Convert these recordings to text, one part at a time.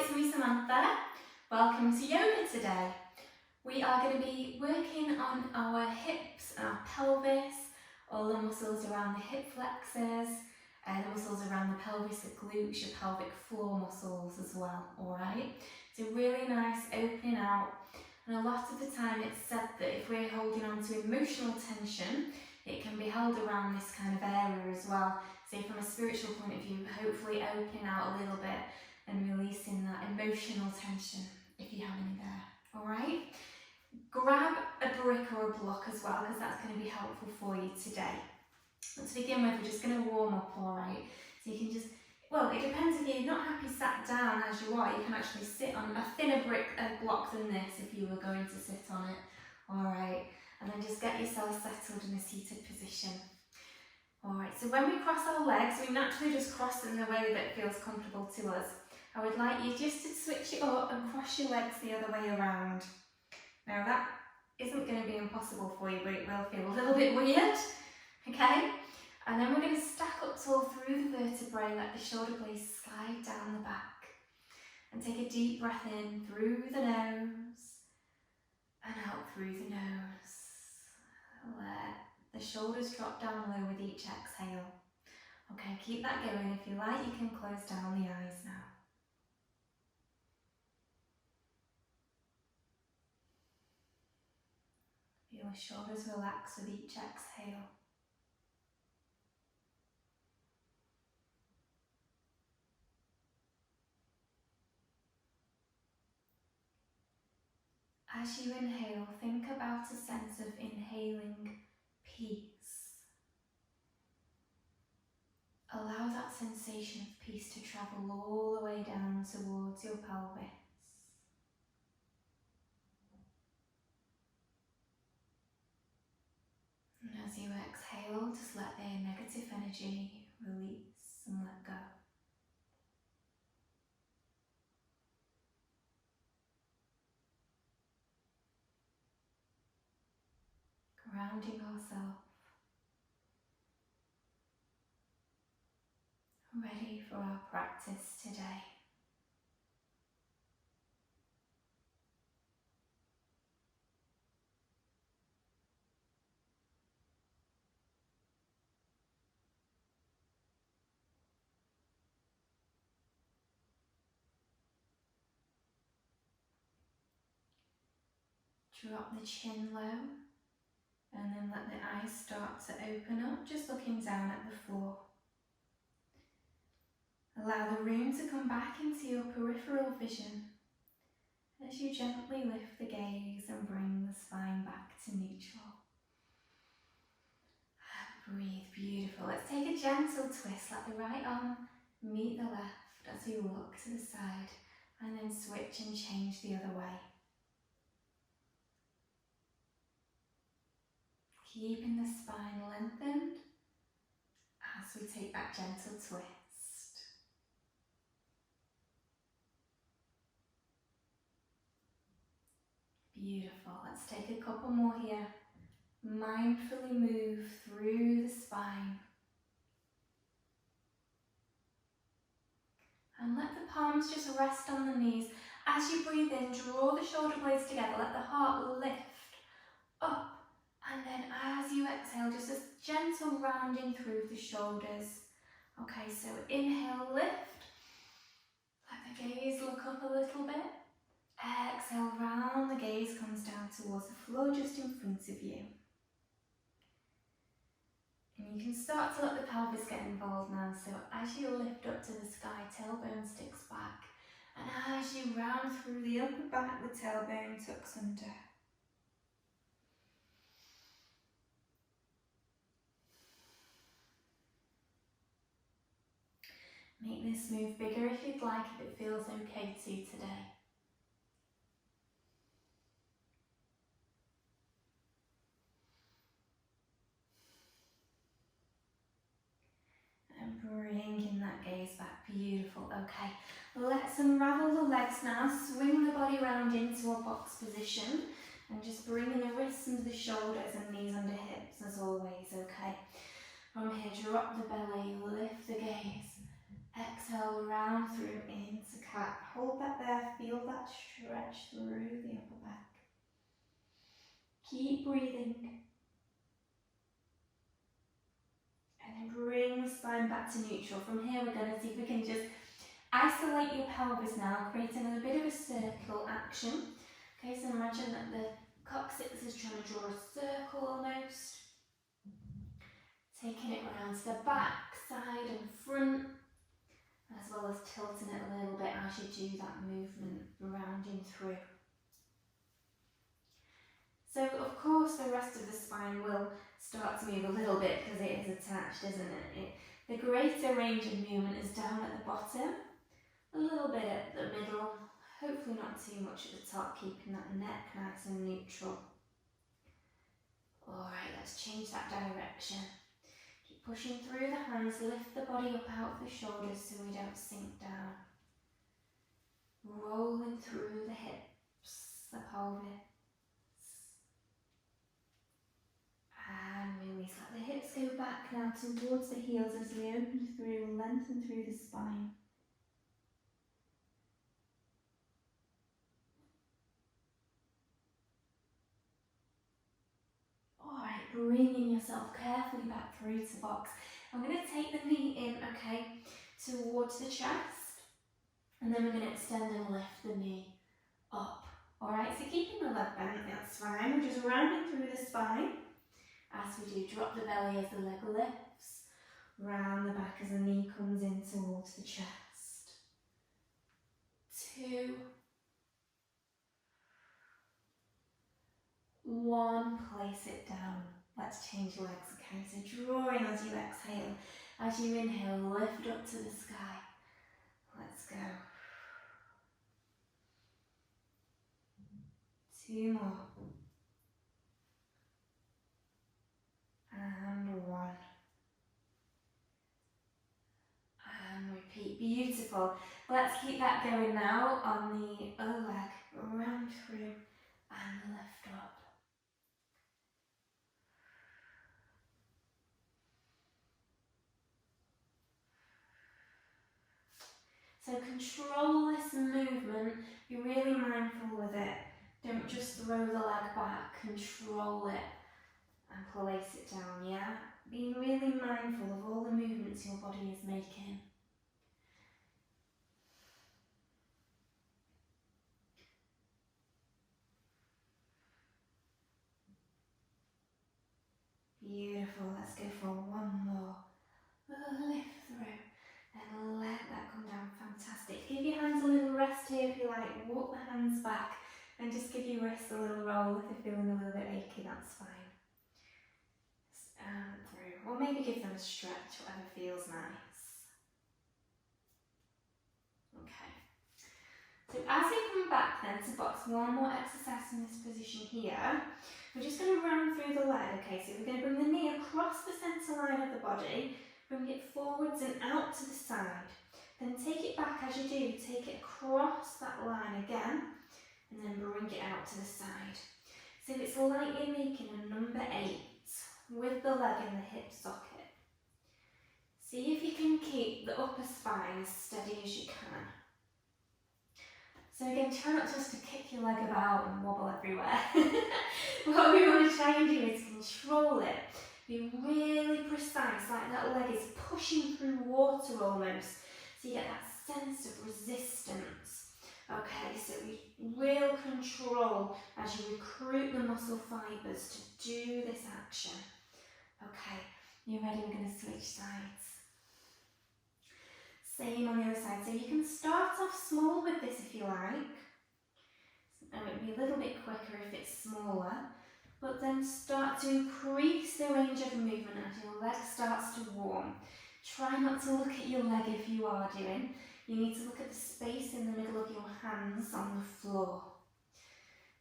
it's me Samantha. Welcome to yoga today. We are going to be working on our hips and our pelvis, all the muscles around the hip flexors, the muscles around the pelvis, the glutes, your pelvic floor muscles as well, alright? It's a really nice opening out, and a lot of the time it's said that if we're holding on to emotional tension, it can be held around this kind of area as well. So from a spiritual point of view, hopefully opening out a little bit and releasing that emotional tension if you have any there, alright? Grab a brick or a block as well, because that's going to be helpful for you today. But to begin with, we're just going to warm up, alright? So you can just, well, it depends if you're not happy sat down as you are, you can actually sit on a thinner block than this if you were going to sit on it, alright? And then just get yourself settled in a seated position. Alright, so when we cross our legs, we naturally just cross them in a way that feels comfortable to us. I would like you just to switch it up and cross your legs the other way around. Now that isn't going to be impossible for you, but it will feel a little bit weird, okay? And then we're going to stack up tall through the vertebrae, let the shoulder blades slide down the back. And take a deep breath in through the nose and out through the nose. Let the shoulders drop down low with each exhale. Okay, keep that going. If you like, you can close down the eyes now. Feel the shoulders relax with each exhale. As you inhale, think about a sense of inhaling peace. Allow that sensation of peace to travel all the way down towards your pelvis. And as you exhale, just let the negative energy release and let go. Grounding ourselves. Ready for our practice today. Drop the chin low and then let the eyes start to open up, just looking down at the floor. Allow the room to come back into your peripheral vision as you gently lift the gaze and bring the spine back to neutral. Breathe, beautiful. Let's take a gentle twist. Let the right arm meet the left as we look to the side and then switch and change the other way. Keeping the spine lengthened as we take that gentle twist. Beautiful. Let's take a couple more here. Mindfully move through the spine. And let the palms just rest on the knees. As you breathe in, draw the shoulder blades together. Let the heart lift up. And then as you exhale, just a gentle rounding through the shoulders. Okay, so inhale, lift. Let the gaze look up a little bit. Exhale, round, the gaze comes down towards the floor just in front of you. And you can start to let the pelvis get involved now. So as you lift up to the sky, tailbone sticks back. And as you round through the upper back, the tailbone tucks under. Make this move bigger if you'd like, if it feels okay to you today. And bringing that gaze back, beautiful, okay. Let's unravel the legs now, swing the body round into a box position and just bringing the wrists under the shoulders and knees under hips as always, okay. From here, drop the belly, lift the gaze. Exhale, round through into cat. Hold that there, feel that stretch through the upper back. Keep breathing. And then bring the spine back to neutral. From here we're going to see if we can just isolate your pelvis now, creating a bit of a circle action. Okay, so imagine that the coccyx is trying to draw a circle almost. Taking it around to the back, side and front, as well as tilting it a little bit as you do that movement, rounding through. So of course the rest of the spine will start to move a little bit because it is attached, isn't it? The greater range of movement is down at the bottom, a little bit at the middle, hopefully not too much at the top, keeping that neck nice and neutral. Alright, let's change that direction. Keep pushing through the hands, lift the body up out of the shoulders so we don't sink down. Rolling through the hips, the pelvis. And release. Let the hips go back now towards the heels as we open through and lengthen through the spine. Alright, bringing yourself carefully back through to box. I'm going to take the knee in, okay, towards the chest. And then we're going to extend and lift the knee up. Alright, so keeping the leg bent, that's fine. We're just rounding through the spine. As we do, drop the belly as the leg lifts, round the back as the knee comes in towards the chest. 2, 1, place it down. Let's change legs, okay? So drawing as you exhale. As you inhale, lift up to the sky. Let's go. 2 more. And 1. And repeat. Beautiful. Let's keep that going now on the other leg. Round through and lift up. So control this movement. Be really mindful with it. Don't just throw the leg back. Control it. And place it down, yeah? Being really mindful of all the movements your body is making. Beautiful, let's go for 1 more. Lift through and let that come down, fantastic. Give your hands a little rest here if you like, walk the hands back and just give your wrists a little roll if you're feeling a little bit achy, that's fine. And through, or maybe give them a stretch, whatever feels nice. Okay, so as we come back then to box, one more exercise in this position here. We're just going to run through the leg, okay, so we're going to bring the knee across the centre line of the body, bring it forwards and out to the side. Then take it back as you do, take it across that line again, and then bring it out to the side. So it's like you're making a number 8 with the leg in the hip socket. See if you can keep the upper spine as steady as you can. So again, try not just to kick your leg about and wobble everywhere. What we want to try and do is control it. Be really precise, like that leg is pushing through water almost. So you get that sense of resistance. Okay, so we will control as you recruit the muscle fibres to do this action. Okay, you're ready, we're going to switch sides. Same on the other side, so you can start off small with this if you like. And it would be a little bit quicker if it's smaller, but then start to increase the range of movement as your leg starts to warm. Try not to look at your leg if you are doing. You need to look at the space in the middle of your hands on the floor.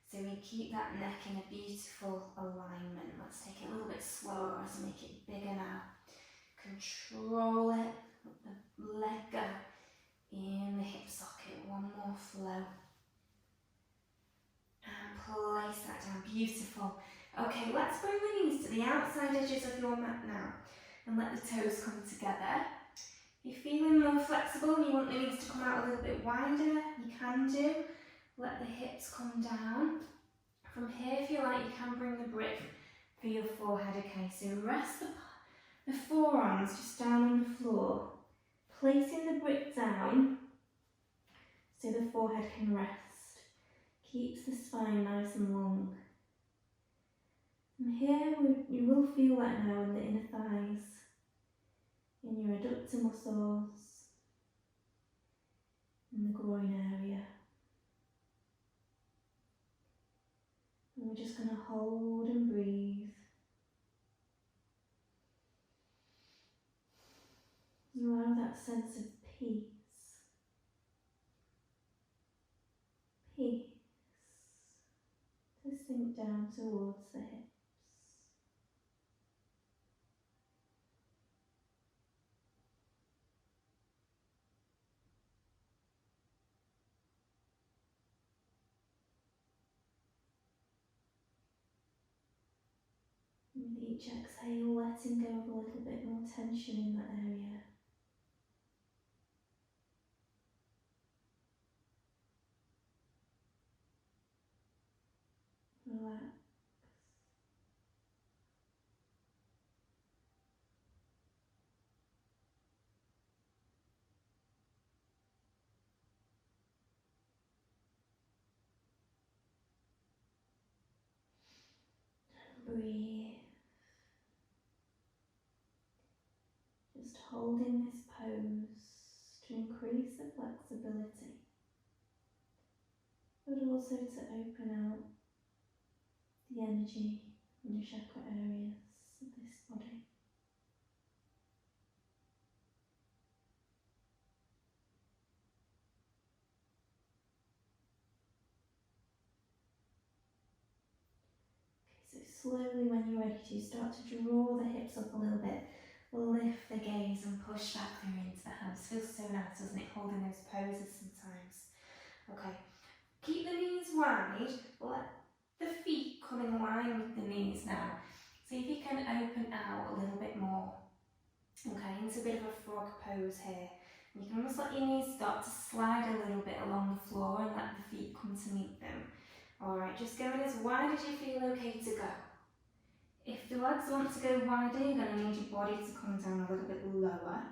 So we keep that neck in a beautiful alignment. Let's take it a little bit slower as we make it bigger now. Control it, let the leg go in the hip socket. 1 more flow. And place that down, beautiful. Okay, let's bring the knees to the outside edges of your mat now and let the toes come together. If you're feeling more flexible and you want the knees to come out a little bit wider, you can do. Let the hips come down. From here, if you like, you can bring the brick for your forehead, okay? So rest the forearms just down on the floor, placing the brick down so the forehead can rest. Keeps the spine nice and long. And here you will feel that now in the inner thighs, in your adductor muscles, in the groin area. And we're just going to hold and breathe. Allow that sense of peace. Peace to sink down towards the hips. With each exhale, letting go of a little bit more tension in that area. Relax. Breathe. Just holding this pose to increase the flexibility, but also to open out the energy in the chakra areas of this body. Okay, so slowly when you're ready to start to draw the hips up a little bit, lift the gaze and push back through into the hands. Feels so nice, doesn't it, holding those poses sometimes. Okay, keep the knees wide, let the feet come in line with the knees now. See if you can open out a little bit more. Okay, into a bit of a frog pose here. And you can almost let your knees start to slide a little bit along the floor and let the feet come to meet them. Alright, just going as wide as you feel okay to go. If the legs want to go wider, you're going to need your body to come down a little bit lower.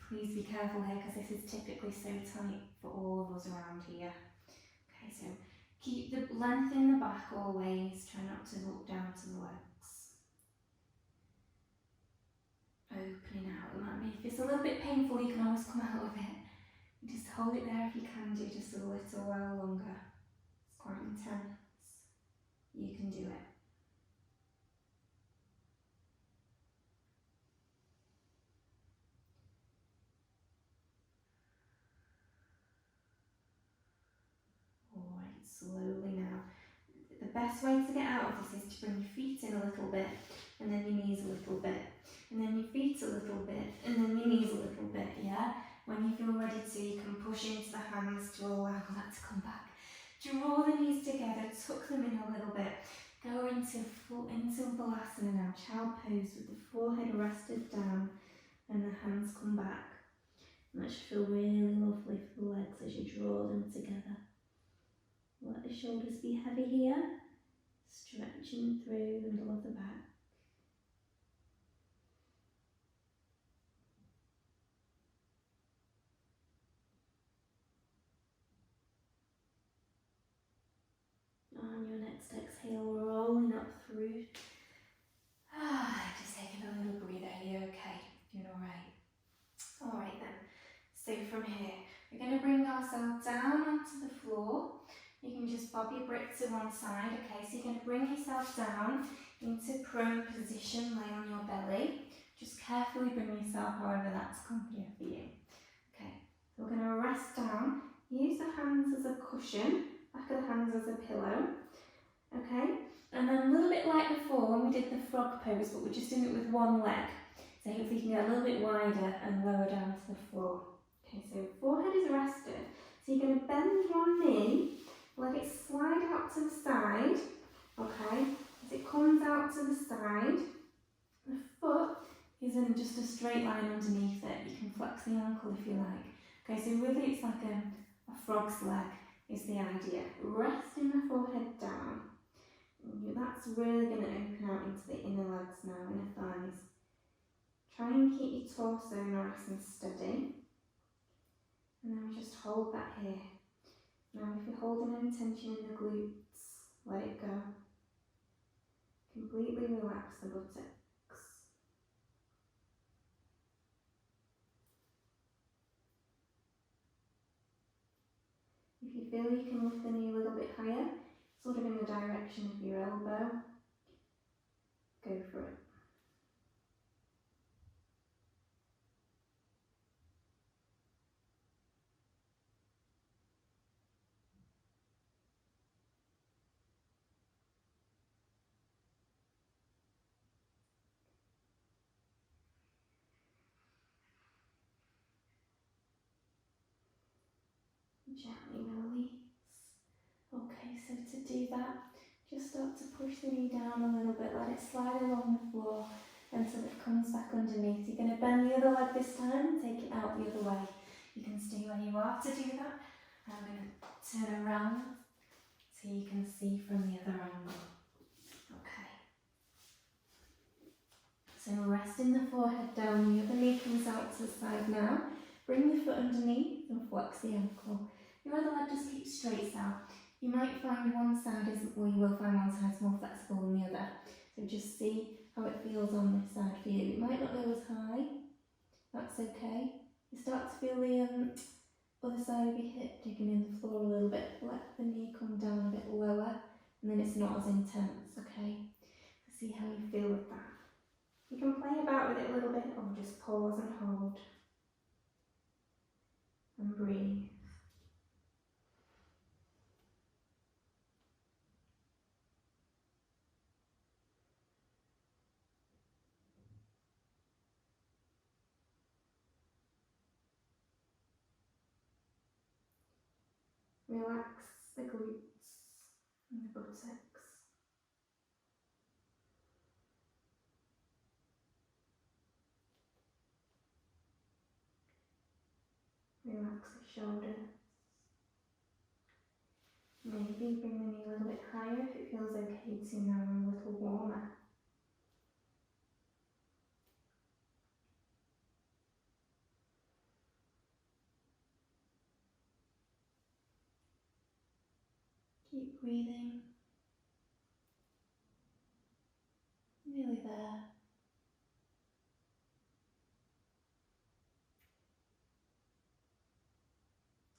Please be careful here because this is typically so tight for all of us around here. Okay, so keep the length in the back always, try not to look down to the legs. Opening out, if it's a little bit painful you can always come out of it. Just hold it there if you can do just a little while longer. It's quite intense. You can do it. Alright, slowly now. The best way to get out of this is to bring your feet in a little bit, and then your knees a little bit, and then your feet a little bit, and then your knees a little bit, yeah? When you feel ready to, you can push into the hands to allow that to come back. Draw the knees together, tuck them in a little bit. Go into Balasana now, child pose with the forehead rested down and the hands come back. And that should feel really lovely for the legs as you draw them together. Let the shoulders be heavy here, stretching through the middle of the back. On your next exhale, rolling up through. Just taking a little breather. Are you okay? Doing alright? Alright then. So from here, we're going to bring ourselves down onto the floor. You can just bob your brick to one side, okay? So you're going to bring yourself down into prone position, lay on your belly. Just carefully bring yourself however that's comfortable for you. Okay, so we're going to rest down. Use the hands as a cushion, back of the hands as a pillow. Okay, and then a little bit like before when we did the frog pose, but we're just doing it with one leg. So hopefully you can get a little bit wider and lower down to the floor. Okay, so forehead is rested. So you're going to bend one knee, let it slide out to the side. Okay, as it comes out to the side, the foot isn't just a straight line underneath it. You can flex the ankle if you like. Okay, so really it's like a frog's leg is the idea. Resting the forehead down. That's really going to open out into the inner legs now, inner thighs. Try and keep your torso nice and steady. And then we just hold that here. Now if you're holding any tension in the glutes, let it go. Completely relax the buttocks. If you feel you can lift the knee a little bit higher, sort of in the direction of your elbow, go for it. Gently release. Okay, so to do that, just start to push the knee down a little bit, let it slide along the floor until it comes back underneath. You're going to bend the other leg this time and take it out the other way. You can stay where you are to do that. I'm going to turn around so you can see from the other angle. Okay. So resting the forehead down, the other knee comes out to the side now. Bring the foot underneath and flex the ankle. Your other leg just keeps straight out. You might find one side isn't, well, you will find one side is more flexible than the other. So just see how it feels on this side for you. It might not go as high, that's okay. You start to feel the other side of your hip digging in the floor a little bit. Let the knee come down a bit lower and then it's not as intense, okay? So see how you feel with that. You can play about with it a little bit or just pause and hold. And breathe. Relax the glutes and the buttocks. Relax the shoulders. Maybe bring the knee a little bit higher if it feels okay to now, and a little warmer. Keep breathing. Nearly there.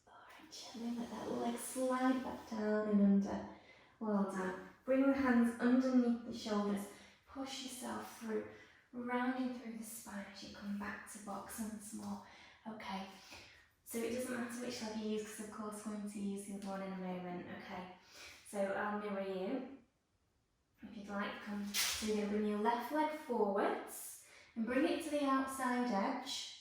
Alright, gently let that leg slide back down and under. Well done. Bring the hands underneath the shoulders. Push yourself through, rounding through the spine as you come back to box once more. Okay, so it doesn't matter which leg you use because of course we're going to use the other one in a moment. Okay, so I'll mirror you. If you'd like, so you're going to bring your left leg forwards and bring it to the outside edge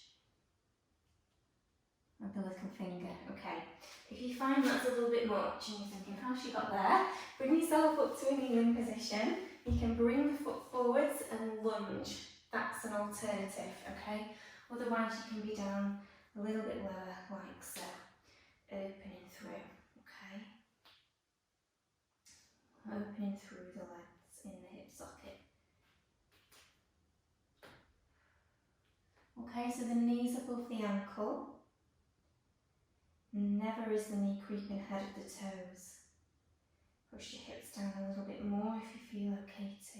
with the little finger. Okay, if you find that's a little bit much and you're thinking, how's she got there? Bring yourself up to a kneeling position. You can bring the foot forwards and lunge. That's an alternative, okay? Otherwise you can be down a little bit lower, like so. Opening through, okay? Opening through the legs in the hip socket. Okay, so the knee's above the ankle. Never is the knee creeping ahead of the toes. Push your hips down a little bit more if you feel okay to.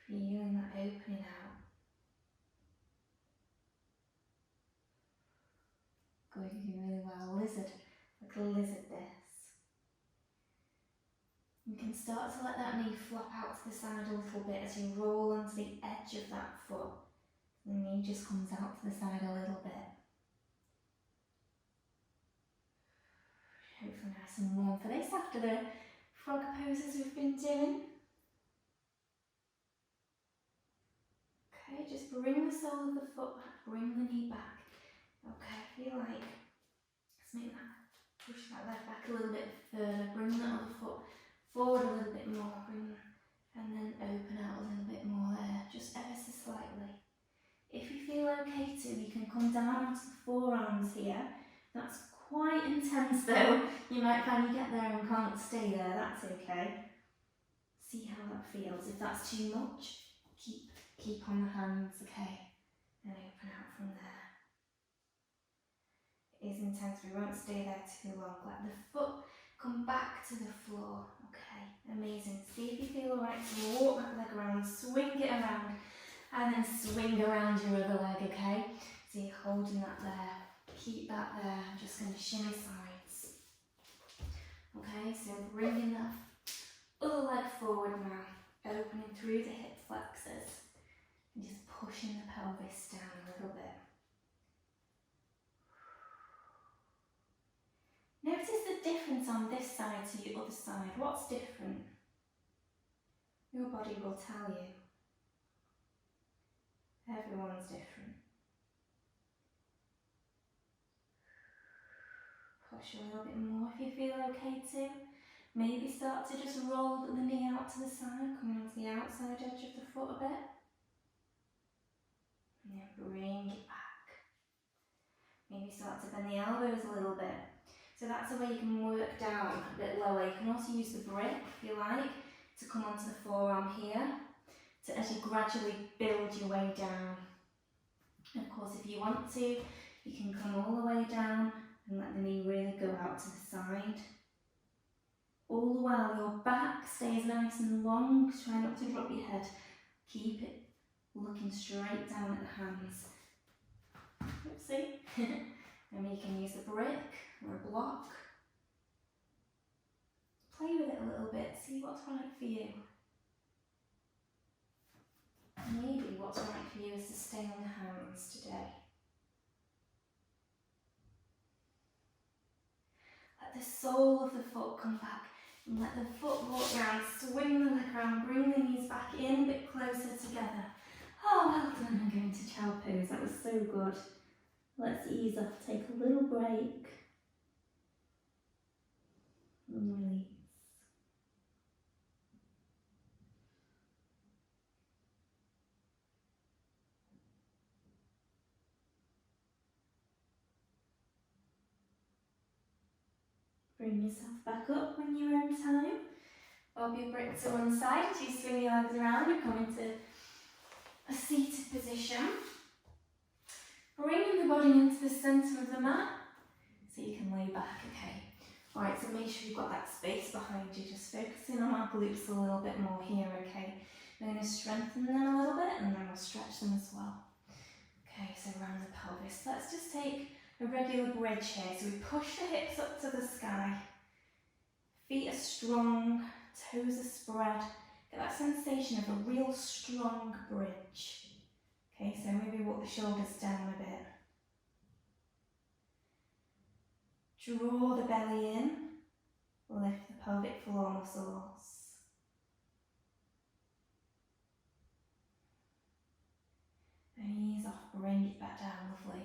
Feeling that opening out. Good, you do really well. Lizard, like a lizard this. You can start to let that knee flop out to the side a little bit as you roll onto the edge of that foot. The knee just comes out to the side a little bit. Hopefully nice and warm for this after the frog poses we've been doing. Okay, just bring the sole of the foot back, bring the knee back. Okay, feel like, let's make that, push that leg back a little bit further, bring that other foot forward a little bit more, and then open out a little bit more there. Just just ever so slightly. If you feel okay to, you can come down onto the forearms here. That's quite intense though. You might find you get there and can't stay there, that's okay. See how that feels. If that's too much, keep on the hands, okay? And open out from there. It is intense, we won't stay there too long. Let the foot come back to the floor, okay? Amazing. See if you feel alright to walk that leg around, swing it around, and then swing around your other leg, okay? So you're holding that there. Keep that there. I'm just going to shimmy sides. Okay, so bringing that other leg forward now, opening through the hip flexors, and just pushing the pelvis down a little bit. Notice the difference on this side to the other side. What's different? Your body will tell you. Everyone's different. Push a little bit more if you feel okay to. Maybe start to just roll the knee out to the side, coming onto the outside edge of the foot a bit. And then bring it back. Maybe start to bend the elbows a little bit. So that's a way you can work down a bit lower. You can also use the brick, if you like, to come onto the forearm here, to as you gradually build your way down. And of course, if you want to, you can come all the way down and let the knee really go out to the side. All the while your back stays nice and long, try not to drop your head. Keep it looking straight down at the hands. Oopsie. And you can use a brick or a block. Play with it a little bit, see what's right for you. Maybe what's right for you is to stay on the hands today. Let the sole of the foot come back. And let the foot walk round, swing the leg around, bring the knees back in a bit closer together. Oh, well done. I'm going to child pose. That was so good. Let's ease off, take a little break. And release. Bring yourself back up when you're in time. Bob your brick to one side as you swing your legs around. You come into a seated position. Bringing the body into the centre of the mat so you can lay back, okay. Alright, so make sure you've got that space behind you. Just focusing on our glutes a little bit more here, okay. We're going to strengthen them a little bit and then we'll stretch them as well. Okay, so around the pelvis. Let's just take a regular bridge here. So we push the hips up to the sky. Feet are strong, toes are spread. Get that sensation of a real strong bridge. Okay, so maybe walk the shoulders down a bit. Draw the belly in. Lift the pelvic floor muscles. And ease off, bring it back down, lovely.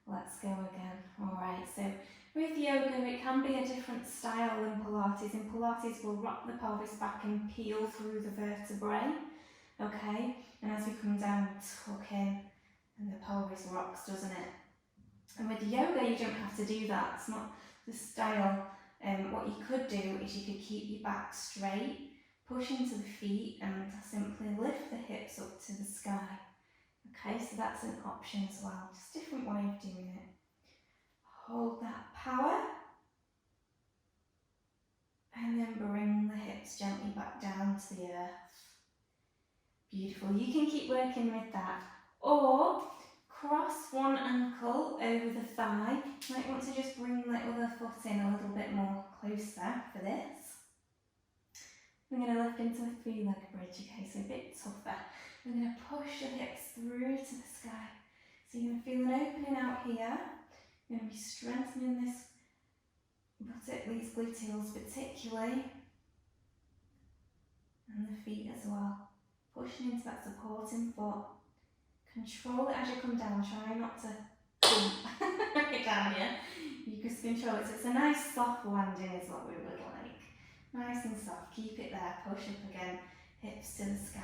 Let's go again. Alright, so with yoga it can be a different style than Pilates. In Pilates we'll rock the pelvis back and peel through the vertebrae. Okay, and as we come down, tuck in, and the pelvis rocks, doesn't it? And with yoga, you don't have to do that. It's not the style. What you could do is you could keep your back straight, push into the feet, and simply lift the hips up to the sky. Okay, so that's an option as well. Just a different way of doing it. Hold that power, and then bring the hips gently back down to the earth. Beautiful. You can keep working with that. Or cross one ankle over the thigh. You might want to just bring the other foot in a little bit more closer for this. We're going to lift into a three-leg bridge, okay, so a bit tougher. We're going to push the hips through to the sky. So you're going to feel an opening out here. You're going to be strengthening this, these gluteals particularly, and the feet as well. Pushing into that supporting foot. Control it as you come down. Try not to right down here. You just control it. So it's a nice soft landing is what we would like. Nice and soft. Keep it there. Push up again. Hips to the sky.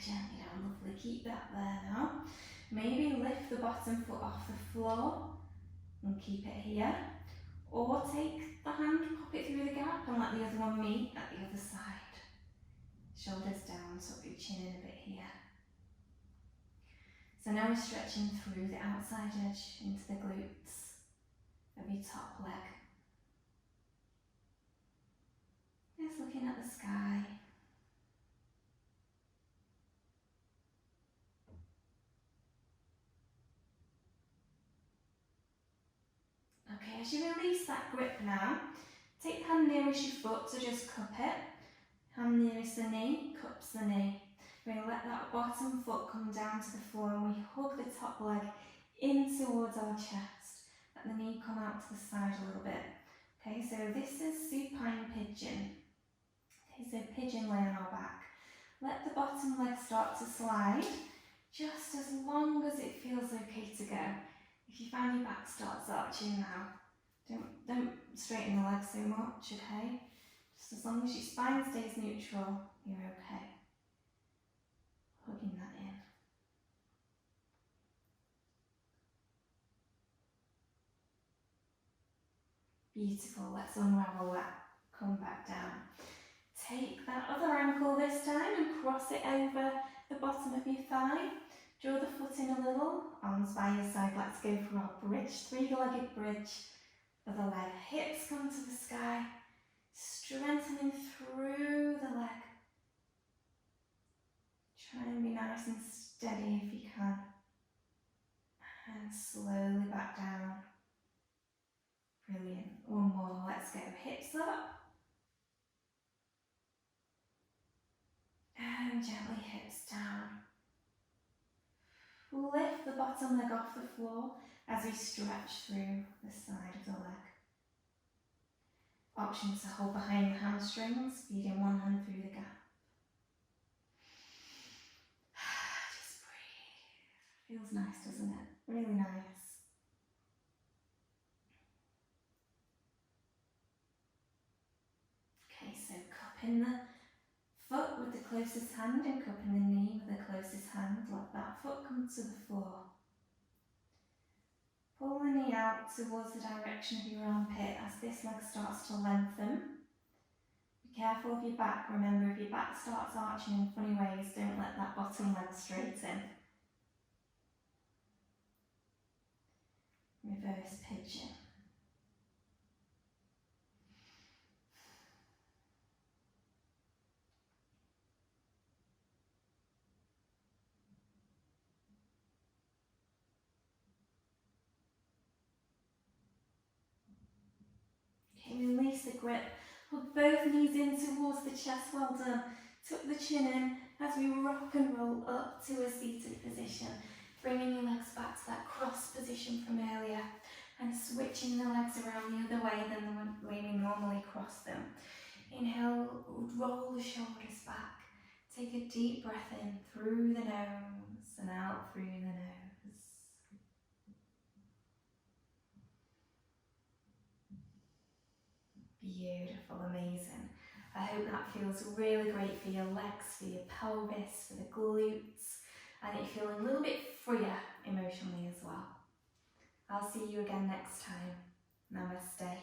gently down, lovely. Keep that there now. Maybe lift the bottom foot off the floor and keep it here. Or take the hand, pop it through the gap and let the other one meet at the other side. Shoulders down, tuck your chin in a bit here. So now we're stretching through the outside edge into the glutes of your top leg. Just looking at the sky. Okay, as you release that grip now, take the hand nearest your foot, so just cup it. Hand nearest the knee, cups the knee. We're going to let that bottom foot come down to the floor and we hug the top leg in towards our chest. Let the knee come out to the side a little bit. Okay, so this is supine pigeon. Okay, so pigeon lay on our back. Let the bottom leg start to slide, just as long as it feels okay to go. If you find your back starts arching now, don't straighten the legs so much, okay? Just as long as your spine stays neutral, you're okay. Hugging that in. Beautiful, let's unravel that. Come back down. Take that other ankle this time and cross it over the bottom of your thigh. Draw the foot in a little, arms by your side. Let's go for our bridge, three-legged bridge. Other leg, hips come to the sky, strengthening through the leg. Try and be nice and steady if you can. And slowly back down. Brilliant. One more, let's go. Hips up. And gently hips down. Lift the bottom leg off the floor as we stretch through the side of the leg. Option to hold behind the hamstrings, feeding one hand through the gap. Just breathe. Feels nice, doesn't it? Really nice. Okay, so cupping the foot with the closest hand and cupping the knee with the closest hand. Let that foot come to the floor. Pull the knee out towards the direction of your armpit as this leg starts to lengthen. Be careful of your back. Remember, if your back starts arching in funny ways, don't let that bottom leg straighten. Reverse pigeon. Release the grip, hug both knees in towards the chest, well done. Tuck the chin in as we rock and roll up to a seated position, bringing your legs back to that cross position from earlier and switching the legs around the other way than the way we normally cross them. Inhale, roll the shoulders back. Take a deep breath in through the nose and out through the nose. Beautiful, amazing. I hope that feels really great for your legs, for your pelvis, for the glutes, and you feel a little bit freer emotionally as well. I'll see you again next time. Namaste.